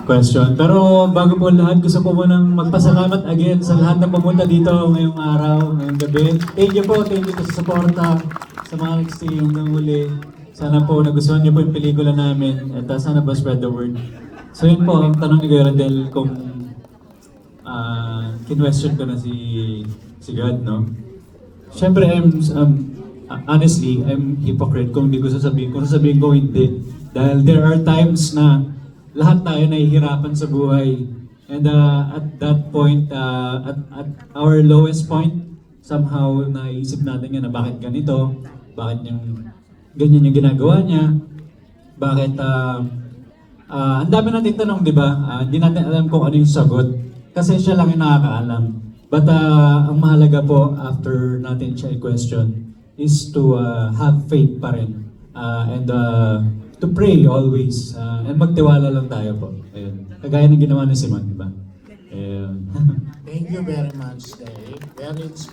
Question. Pero bago po lahat, gusto po munang magpasalamat again sa lahat na pumunta dito ngayong araw, ngayong gabi. Thank you po sa suporta, sa mga nag-stay hanggang huli. Sana po nagustuhan niyo po yung pelikula namin at sana po spread the word. So yun po, ang tanong ni Kuya Rodel kung kinwestiyon ko na si God, no? Siyempre, honestly, I'm hypocrite kung hindi ko sasabihin, kung sasabihin ko hindi. Dahil there are times na lahat tayo nahihirapan sa buhay. And at that point, at our lowest point, somehow naisip natin nga na bakit ganito, bakit ganyan yung ginagawa niya, bakit, ang dami natin tanong, di ba? Hindi natin alam kung ano yung sagot, kasi siya lang yung nakakaalam. But ang mahalaga po, after natin siya i-question, is to have faith pa rin. And to pray always. And magtiwala lang tayo po. Ayun. Kagaya ng ginawa ni Simon, di ba? Ayun. Thank you very much, Derek. Very inspiring.